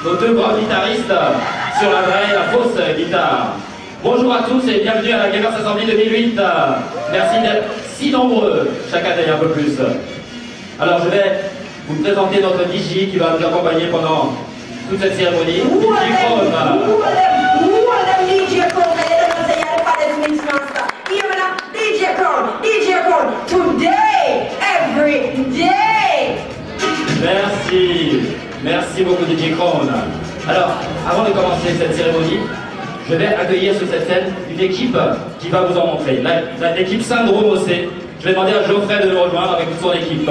nos deux grands guitaristes sur la vraie et la fausse guitare. Bonjour à tous et bienvenue à la Gamers Assembly 2008. Merci d'être si nombreux, chaque année un peu plus. Alors je vais vous présenter notre DJ qui va nous accompagner pendant toute cette cérémonie. Merci beaucoup DJ Crown. Alors, avant de commencer cette cérémonie, je vais accueillir sur cette scène une équipe qui va vous en montrer. L'équipe Syndrome OC. Je vais demander à Geoffrey de nous rejoindre avec toute son équipe.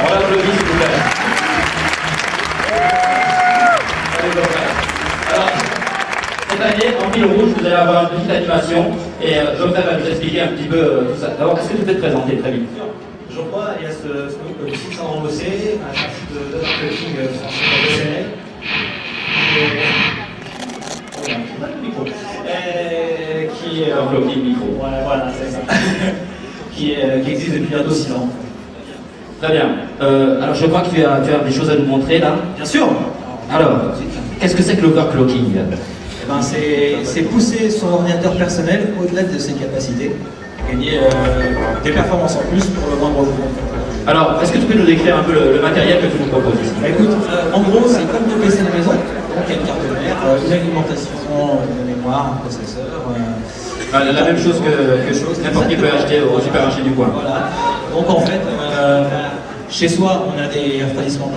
On l'applaudit s'il vous plaît. Allez Geoffrey. Alors, cette année, en fil rouge, vous allez avoir une petite animation et Geoffrey va nous expliquer un petit peu tout ça. D'abord, est-ce que tu peux te présenter très vite? Geoffroy, il y a ce groupe de Syndrome OC, un parti de marketing français professionnel. Qui existe depuis bientôt 6 ans. Très bien. Alors je crois que tu as des choses à nous montrer là. Bien sûr. Alors, qu'est-ce que c'est que l'overclocking? Eh ben, c'est pousser son ordinateur personnel au-delà de ses capacités, gagner des performances en plus pour le moindre coût. Alors, est-ce que tu peux nous décrire un peu le matériel que tu nous proposes ici? Bah, écoute, en gros, c'est comme nos PC à la maison. Donc, il y a une carte mère, une alimentation de mémoire, un processeur. La même chose que n'importe qui peut acheter au supermarché du coin. Voilà. Donc, en fait, chez soi, on a des refroidissements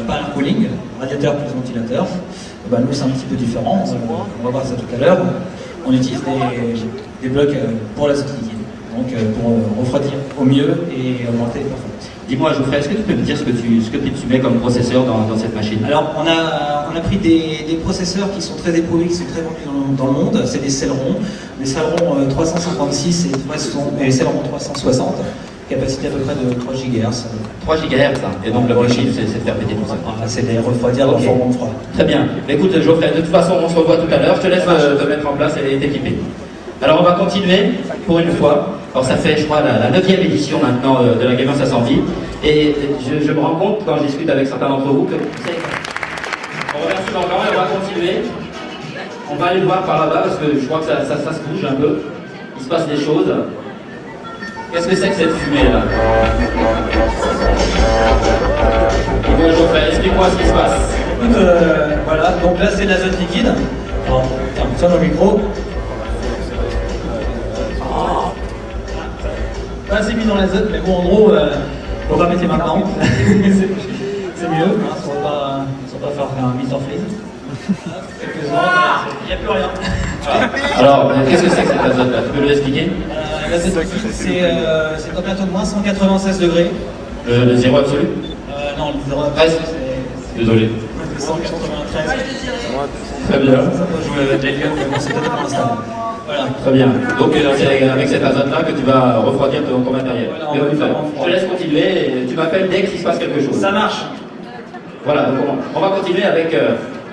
par air cooling, radiateur plus ventilateur. Bah, nous, c'est un petit peu différent. On va voir ça tout à l'heure. On utilise des blocs pour l'azote liquide. Donc pour refroidir au mieux et augmenter les performances. Dis-moi Geoffrey, est-ce que tu peux me dire ce que tu mets comme processeur dans cette machine? Alors on a pris des processeurs qui sont très éprouvés, qui sont très vendus dans le monde. C'est des Celeron 356 et Celeron 360, capacité à peu près de 3 GHz. 3 GHz, et donc l'objectif c'est de faire péter tout ça. C'est de refroidir dans le fond froid. Très bien. Écoute Geoffrey, de toute façon on se revoit tout à l'heure, je te laisse te mettre en place et t'équiper. Alors on va continuer pour une fois. Alors ça fait je crois la 9e édition maintenant de la Gamers Assembly et je me rends compte quand je discute avec certains d'entre vous que on remercie encore et on va continuer. On va aller voir par là-bas parce que je crois que ça se bouge un peu. Il se passe des choses. Qu'est-ce que c'est que cette fumée là? Et bien Geoffrey, explique-moi ce qui se passe. Écoute, voilà, donc là c'est de l'azote liquide. Alors, tiens, tiens dans le micro. Pas assez mis dans l'azote, mais bon, en gros, on va mettre les mains dedans. C'est mieux, hein, sans pas faire un Mr Freeze. Quelques secondes, il n'y a plus rien. Alors, qu'est-ce que c'est que cette azote là? Tu peux nous l'expliquer? L'azote liquide, c'est température de moins 196 degrés. Le zéro absolu? Non, le zéro absolu, c'est... Désolé. 193. Très bien. Ça peut jouer avec les lieux, mais bon, c'est totalement instable. Voilà. Très bien. Donc c'est avec cette azote-là que tu vas refroidir ton matériel. Voilà, je te laisse continuer et tu m'appelles dès qu'il se passe quelque chose. Ça marche. Voilà, donc on va continuer avec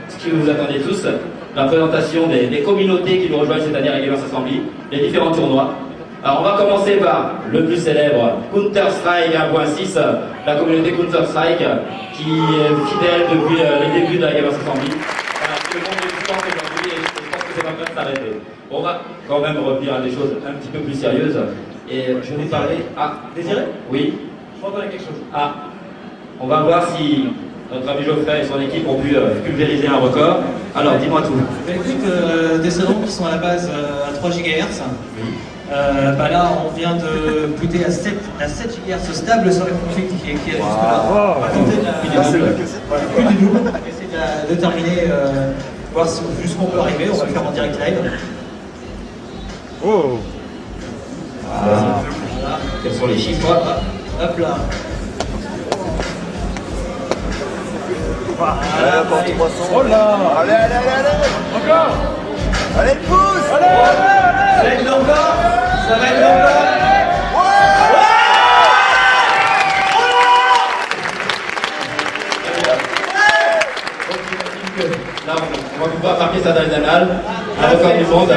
ce que vous attendez tous, la présentation des communautés qui nous rejoignent cette année à la Gamers Assembly, les différents tournois. Alors on va commencer par le plus célèbre, Counter-Strike 1.6, la communauté Counter-Strike qui est fidèle depuis les débuts de la Gamers Assembly. Voilà, c'est le monde du sport aujourd'hui et je pense que c'est pas prêt de s'arrêter. On va quand même revenir à des choses un petit peu plus sérieuses. Et je vais vous parler... Ah, Désiré? Oui. Je crois qu'on a quelque chose. Ah, on va voir si notre ami Geoffrey et son équipe ont pu pulvériser un record. Alors, dis-moi tout. Bah, écoute, des Celeron qui sont à la base à 3 GHz. Oui. Bah là, on vient de booter à 7 GHz stable sur les config qui est jusque là. On va tenter de plus du double. On va essayer de terminer, voir jusqu'où on peut arriver. On va le faire en direct live. Oh! Voilà. Quels sont les chiffres? Hop là. Allez, encore 300. Oh là! Allez, allez, allez, allez! Encore! Allez, le pouce! Allez, allez, allez! Ça va être encore! Ça va être encore! Là, on va pouvoir marquer ça dans les annales. Un record du monde.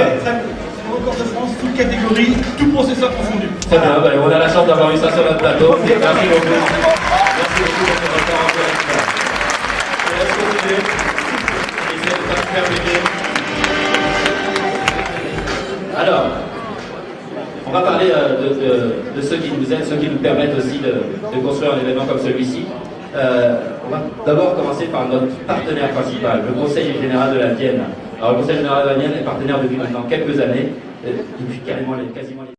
Record de France, toute catégorie, tout processeur confondu. Très bien, on a la chance d'avoir eu ça sur notre plateau. Merci beaucoup. Merci beaucoup pour votre temps encore une fois. Je vous laisse continuer. Essayez de pas faire plaisir. Alors, on va parler de ceux qui nous aident, ceux qui nous permettent aussi de construire un événement comme celui-ci. On va d'abord commencer par notre partenaire principal, le Conseil général de la Vienne. Alors, le Conseil général de la Vienne est partenaire depuis maintenant quelques années, depuis quasiment les